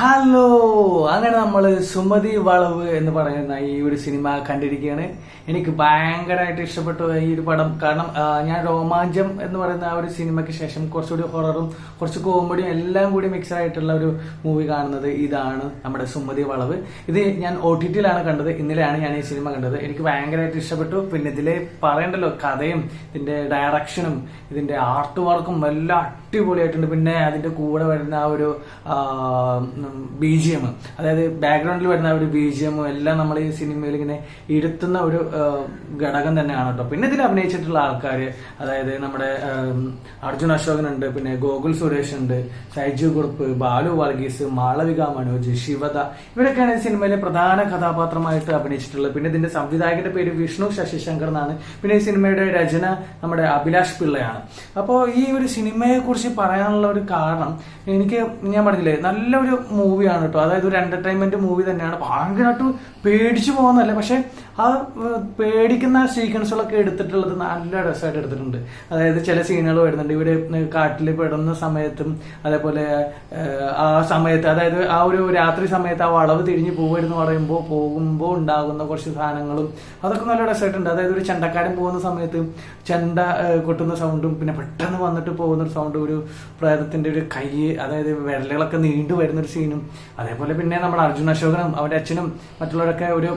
Hello, അങ്ങനെ നമ്മൾ സുമതി വളവ് എന്ന് പറയുന്ന ഈ ഒരു സിനിമ കണ്ടിരിക്കുകയാണ്. എനിക്ക് ഭയങ്കരമായിട്ട് ഇഷ്ടപ്പെട്ടു ഈ ഒരു പടം. കാരണം ഞാൻ രോമാഞ്ചം എന്ന് പറയുന്ന ആ ഒരു സിനിമയ്ക്ക് ശേഷം കുറച്ചുകൂടി ഹൊററും കുറച്ച് കോമഡിയും എല്ലാം കൂടി മിക്സ് ആയിട്ടുള്ള ഒരു മൂവി കാണുന്നത് ഇതാണ് നമ്മുടെ സുമതി വളവ്. ഇത് ഞാൻ OTT-യിലാണ് കണ്ടത്. ഇന്നലെയാണ് ഞാൻ ഈ സിനിമ കണ്ടത്. എനിക്ക് ഭയങ്കരമായിട്ട് ഇഷ്ടപ്പെട്ടു. പിന്നെ ഇതിലെ പറയണ്ടല്ലോ, കഥയും ഇതിന്റെ ഡയറക്ഷനും ഇതിന്റെ ആർട്ട് വർക്കും എല്ലാം അടിപൊളിയായിട്ടുണ്ട്. പിന്നെ അതിന്റെ കൂടെ വരുന്ന ആ ഒരു BGM, അതായത് ബാക്ക്ഗ്രൗണ്ടിൽ വരുന്ന ഒരു BGM എല്ലാം നമ്മൾ ഈ സിനിമയിൽ ഇങ്ങനെ ഇരുത്തുന്ന ഒരു ഘടകം തന്നെയാണ് കേട്ടോ. പിന്നെ ഇതിൽ അഭിനയിച്ചിട്ടുള്ള ആൾക്കാർ, അതായത് നമ്മുടെ അർജുൻ അശോകൻ ഉണ്ട്, പിന്നെ ഗോകുൽ സുരേഷ് ഉണ്ട്, ഷൈജു കുറുപ്പ്, ബാലു വർഗീസ്, മാളവിക മനോജ്, ശിവദ, ഇവരൊക്കെയാണ് ഈ സിനിമയിലെ പ്രധാന കഥാപാത്രമായിട്ട് അഭിനയിച്ചിട്ടുള്ളത്. പിന്നെ ഇതിന്റെ സംവിധായകന്റെ പേര് വിഷ്ണു ശശിശങ്കർ എന്നാണ്. പിന്നെ ഈ സിനിമയുടെ രചന നമ്മുടെ അഭിലാഷ് പിള്ളയാണ്. അപ്പോൾ ഈ ഒരു സിനിമയെ കുറിച്ച് പറയാനുള്ള ഒരു കാരണം, എനിക്ക് ഞാൻ പറഞ്ഞില്ലേ, നല്ലൊരു മൂവിയാണ് കേട്ടോ. അതായത് ഒരു എന്റർടൈൻമെന്റ് മൂവി തന്നെയാണ്. ഭയങ്കരമായിട്ട് പേടിച്ചു പോകുന്നതല്ല, പക്ഷെ ആ പേടിക്കുന്ന സീക്വൻസുകളൊക്കെ എടുത്തിട്ടുള്ളത് നല്ല രസമായിട്ട് എടുത്തിട്ടുണ്ട്. അതായത് ചില സീനുകൾ വരുന്നുണ്ട്. ഇവര് കാട്ടിൽ പെടുന്ന സമയത്തും അതേപോലെ ആ സമയത്ത്, അതായത് ആ ഒരു രാത്രി സമയത്ത് ആ വളവ് തിരിഞ്ഞ് പോവരുന്ന് പോകുമ്പോൾ ഉണ്ടാകുന്ന കുറച്ച് സാധനങ്ങളും അതൊക്കെ നല്ല രസമായിട്ടുണ്ട്. അതായത് ഒരു ചെണ്ടക്കാരൻ പോകുന്ന സമയത്ത് ചെണ്ട കൊട്ടുന്ന സൗണ്ടും പിന്നെ പെട്ടെന്ന് വന്നിട്ട് പോകുന്ന ഒരു സൗണ്ടും, ഒരു പ്രേതത്തിന്റെ ഒരു കൈ, അതായത് വിരലുകളൊക്കെ നീണ്ടു വരുന്നൊരു സീനും, അതേപോലെ പിന്നെ നമ്മുടെ അർജുൻ അശോകനും അവന്റെ അച്ഛനും മറ്റുള്ളവരൊക്കെ ഒരു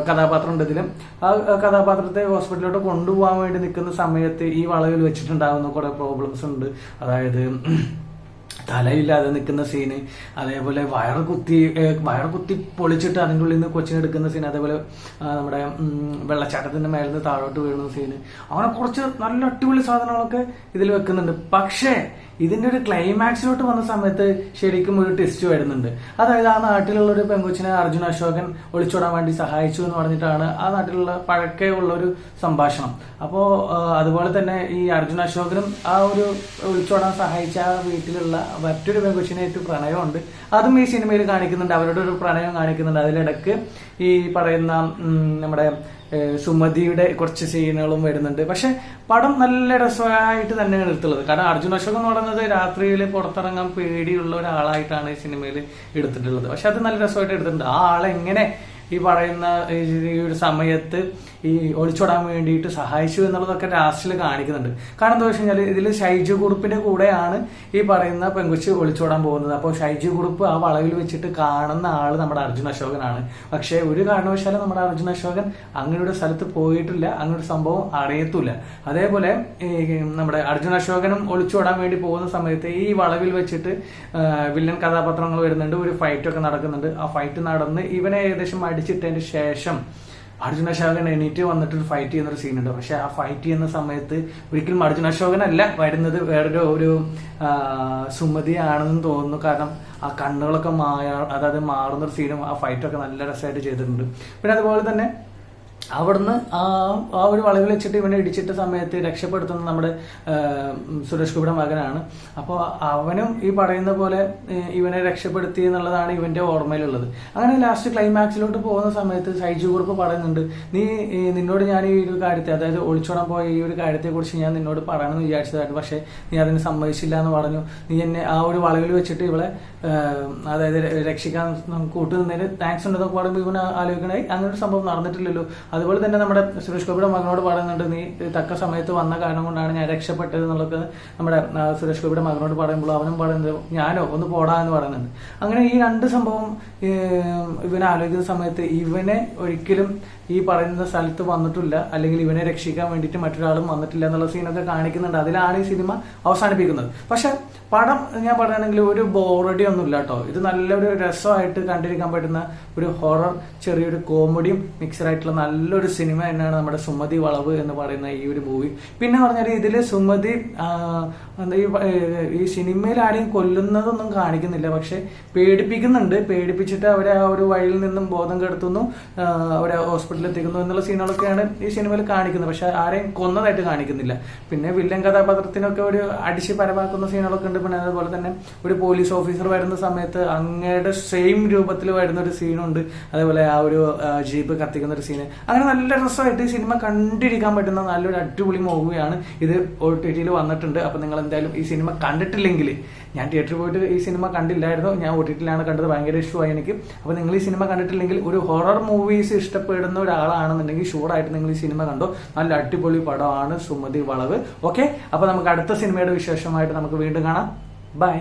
കഥാപാത്രം ഉണ്ട് ഇതിലും. ആ കഥാപാത്രത്തെ ഹോസ്പിറ്റലിലോട്ട് കൊണ്ടുപോകാൻ വേണ്ടി നിൽക്കുന്ന സമയത്ത് ഈ വളവിൽ വെച്ചിട്ടുണ്ടാകുന്ന കുറെ പ്രോബ്ലംസ് ഉണ്ട്. അതായത് തലയില്ലാതെ നിൽക്കുന്ന സീന്, അതേപോലെ വയറ് കുത്തി പൊളിച്ചിട്ട് അതിൻ്റെ ഉള്ളിൽ നിന്ന് കൊച്ചിനെടുക്കുന്ന സീൻ, അതേപോലെ നമ്മുടെ വെള്ളച്ചാട്ടത്തിന്റെ മേലിൽ നിന്ന് താഴോട്ട് വീഴുന്ന സീന്, അങ്ങനെ കുറച്ച് നല്ല അടിപൊളി സാധനങ്ങളൊക്കെ ഇതിൽ വെക്കുന്നുണ്ട്. പക്ഷേ ഇതിന്റെ ഒരു ക്ലൈമാക്സിലോട്ട് വന്ന സമയത്ത് ശരിക്കും ഒരു ട്വിസ്റ്റ് വരുന്നുണ്ട്. അതായത് ആ നാട്ടിലുള്ള ഒരു പെങ്കൊച്ചിനെ അർജുൻ അശോകൻ ഒളിച്ചോടാൻ വേണ്ടി സഹായിച്ചു എന്ന് പറഞ്ഞിട്ടാണ് ആ നാട്ടിലുള്ള പഴക്കേ ഉള്ള ഒരു സംഭാഷണം. അപ്പോ അതുപോലെ തന്നെ ഈ അർജുൻ അശോകനും ആ ഒരു ഒളിച്ചോടാൻ സഹായിച്ച ആ വീട്ടിലുള്ള മറ്റൊരു പെങ്കൊച്ചിനായിട്ട് പ്രണയമുണ്ട്. അതും ഈ സിനിമയിൽ കാണിക്കുന്നുണ്ട്. അവരുടെ ഒരു പ്രണയം കാണിക്കുന്നുണ്ട്. അതിലിടക്ക് ഈ പറയുന്ന നമ്മുടെ സുമതിയുടെ കുറച്ച് സീനുകളും വരുന്നുണ്ട്. പക്ഷെ പടം നല്ല രസമായിട്ട് തന്നെയാണ് എടുത്തുള്ളത്. കാരണം അർജുൻ അശോകൻ എന്ന് പറയുന്നത് രാത്രിയിൽ പുറത്തിറങ്ങാൻ പേടിയുള്ള ഒരാളായിട്ടാണ് ഈ സിനിമയിൽ എടുത്തിട്ടുള്ളത്. പക്ഷെ അത് നല്ല രസമായിട്ട് എടുത്തിട്ടുണ്ട്. ആ ആളെങ്ങനെ ഈ പറയുന്ന ഈ ഒരു സമയത്ത് ഈ ഒളിച്ചോടാൻ വേണ്ടിയിട്ട് സഹായിച്ചു എന്നുള്ളതൊക്കെ ലാസ്റ്റിൽ കാണിക്കുന്നുണ്ട്. കാരണം എന്താ വെച്ച് കഴിഞ്ഞാൽ ഇതിൽ ഷൈജു കുറുപ്പിന്റെ കൂടെയാണ് ഈ പറയുന്ന പെങ്കൊച്ച് ഒളിച്ചോടാൻ പോകുന്നത്. അപ്പോൾ ഷൈജു കുറുപ്പ് ആ വളവിൽ വെച്ചിട്ട് കാണുന്ന ആള് നമ്മുടെ അർജുൻ അശോകനാണ്. പക്ഷെ ഒരു കാരണവശാലും നമ്മുടെ അർജുൻ അശോകൻ അങ്ങനെ ഒരു സ്ഥലത്ത് പോയിട്ടില്ല, അങ്ങനെ ഒരു സംഭവം അറിയത്തില്ല. അതേപോലെ നമ്മുടെ അർജുൻ അശോകനും ഒളിച്ചോടാൻ വേണ്ടി പോകുന്ന സമയത്ത് ഈ വളവിൽ വെച്ചിട്ട് വില്ലൻ കഥാപാത്രങ്ങൾ വരുന്നുണ്ട്. ഒരു ഫൈറ്റൊക്കെ നടക്കുന്നുണ്ട്. ആ ഫൈറ്റ് നടന്ന് ഇവനെ ഏകദേശം അടിച്ചിട്ടതിന് ശേഷം അർജുൻ അശോകൻ എണീറ്റ് വന്നിട്ട് ഫൈറ്റ് ചെയ്യുന്ന ഒരു സീനുണ്ട്. പക്ഷെ ആ ഫൈറ്റ് ചെയ്യുന്ന സമയത്ത് ഒരിക്കലും അർജുൻ അശോകനല്ല വരുന്നത്, വേറൊരു ഒരു സുമതിയാണെന്ന് തോന്നുന്നു. കാരണം ആ കണ്ണുകളൊക്കെ അതായത് മാറുന്നൊരു സീനും ആ ഫൈറ്റൊക്കെ നല്ല രസമായിട്ട് ചെയ്തിട്ടുണ്ട്. പിന്നെ അതുപോലെ തന്നെ അവിടുന്ന് ആ ഒരു വളവിൽ വെച്ചിട്ട് ഇവനെ ഇടിച്ചിട്ട സമയത്ത് രക്ഷപ്പെടുത്തുന്നത് നമ്മുടെ സുരേഷ് ഗോപിയുടെ മകനാണ്. അപ്പോൾ അവനും ഈ പറയുന്ന പോലെ ഇവനെ രക്ഷപ്പെടുത്തി എന്നുള്ളതാണ് ഇവന്റെ ഓർമ്മയിലുള്ളത്. അങ്ങനെ ലാസ്റ്റ് ക്ലൈമാക്സിലോട്ട് പോകുന്ന സമയത്ത് ഷൈജു കുറുപ്പ് പറയുന്നുണ്ട്, നിന്നോട് ഞാൻ ഈ ഒരു കാര്യത്തെ, അതായത് ഒളിച്ചോടാൻ പോയ ഈ ഒരു കാര്യത്തെ കുറിച്ച് ഞാൻ നിന്നോട് പറയണമെന്ന് വിചാരിച്ചതായിരുന്നു, പക്ഷെ നീ അതിന് സമ്മതിച്ചില്ല എന്ന് പറഞ്ഞു. നീ എന്നെ ആ ഒരു വളവിൽ വെച്ചിട്ട് ഇവളെ അതായത് രക്ഷിക്കാൻ കൂട്ടുന്നതിന് താങ്ക്സ് ഉണ്ടെന്നൊക്കെ പറയുമ്പോൾ ഇവന് ആലോചിക്കണേ, അങ്ങനെ ഒരു സംഭവം നടന്നിട്ടില്ലല്ലോ. അതുപോലെ തന്നെ നമ്മുടെ സുരേഷ് ഗോപിയുടെ മകനോട് പറയുന്നുണ്ട്, നീ തക്ക സമയത്ത് വന്ന കാരണം കൊണ്ടാണ് ഞാൻ രക്ഷപ്പെട്ടത് എന്നുള്ളത് നമ്മുടെ സുരേഷ് ഗോപിയുടെ മകനോട് പറയുമ്പോൾ അവനും പറയുന്നത് ഞാനോ ഒന്ന് പോടാ എന്ന് പറയുന്നുണ്ട്. അങ്ങനെ ഈ രണ്ട് സംഭവം ഇവനെ ആലോചിക്കുന്ന സമയത്ത് ഇവനെ ഒരിക്കലും ഈ പറയുന്ന സ്ഥലത്ത് വന്നിട്ടില്ല, അല്ലെങ്കിൽ ഇവനെ രക്ഷിക്കാൻ വേണ്ടിയിട്ട് മറ്റൊരാളും വന്നിട്ടില്ല എന്നുള്ള സീനൊക്കെ കാണിക്കുന്നുണ്ട്. അതിലാണ് ഈ സിനിമ അവസാനിപ്പിക്കുന്നത്. പക്ഷെ പടം ഞാൻ പറയുകയാണെങ്കിൽ ഒരു ബോറടി ഒന്നുമില്ല കേട്ടോ. ഇത് നല്ലൊരു രസമായിട്ട് കണ്ടിരിക്കാൻ പറ്റുന്ന ഒരു ഹൊറർ, ചെറിയൊരു കോമഡിയും മിക്സഡായിട്ടുള്ള നല്ലൊരു സിനിമ തന്നെയാണ് നമ്മുടെ സുമതി വളവ് എന്ന് പറയുന്ന ഈ ഒരു മൂവി. പിന്നെ പറഞ്ഞാൽ ഇതില് സുമതി ഈ സിനിമയിൽ ആരെയും കൊല്ലുന്നതൊന്നും കാണിക്കുന്നില്ല, പക്ഷെ പേടിപ്പിക്കുന്നുണ്ട്. പേടിപ്പിച്ചിട്ട് അവരെ ആ ഒരു വഴിയിൽ നിന്നും ബോധം കെടുത്തുന്നു, അവരെ ഹോസ്പിറ്റലിൽ എത്തിക്കുന്നു എന്നുള്ള സീനുകളൊക്കെയാണ് ഈ സിനിമയിൽ കാണിക്കുന്നത്. പക്ഷെ ആരെയും കൊന്നതായിട്ട് കാണിക്കുന്നില്ല. പിന്നെ വില്ലൻ കഥാപാത്രത്തിനൊക്കെ ഒരു അടിച്ച് പരമാക്കുന്ന സീനുകളൊക്കെ ഉണ്ട്. പിന്നെ അതുപോലെ തന്നെ ഒരു പോലീസ് ഓഫീസർ വരുന്ന സമയത്ത് അങ്ങയുടെ സെയിം രൂപത്തിൽ വരുന്ന ഒരു സീനുണ്ട്. അതേപോലെ ആ ഒരു ജീപ്പ് കത്തിക്കുന്ന ഒരു സീന്. അങ്ങനെ നല്ല രസമായിട്ട് ഈ സിനിമ കണ്ടിരിക്കാൻ പറ്റുന്ന നല്ലൊരു അടിപൊളി മൂവിയാണ് ഇത്. OTT-യിൽ വന്നിട്ടുണ്ട്. അപ്പൊ നിങ്ങൾ എന്തായാലും ഈ സിനിമ കണ്ടിട്ടില്ലെങ്കിൽ, ഞാൻ തിയേറ്ററിൽ പോയിട്ട് ഈ സിനിമ കണ്ടില്ലായിരുന്നു, ഞാൻ OTT-ലാണ് കണ്ടത്, ഭയങ്കര ഇഷ്ടമായി എനിക്ക്. അപ്പോൾ നിങ്ങൾ ഈ സിനിമ കണ്ടിട്ടില്ലെങ്കിൽ, ഒരു ഹൊറർ മൂവീസ് ഇഷ്ടപ്പെടുന്ന ഒരാളാണെന്നുണ്ടെങ്കിൽ ഷുവറായിട്ട് നിങ്ങൾ ഈ സിനിമ കണ്ടോ. നല്ല അടിപൊളി പടമാണ് സുമതി വളവ്. ഓക്കെ, അപ്പോൾ നമുക്ക് അടുത്ത സിനിമയുടെ വിശേഷമായിട്ട് നമുക്ക് വീണ്ടും കാണാം. ബൈ.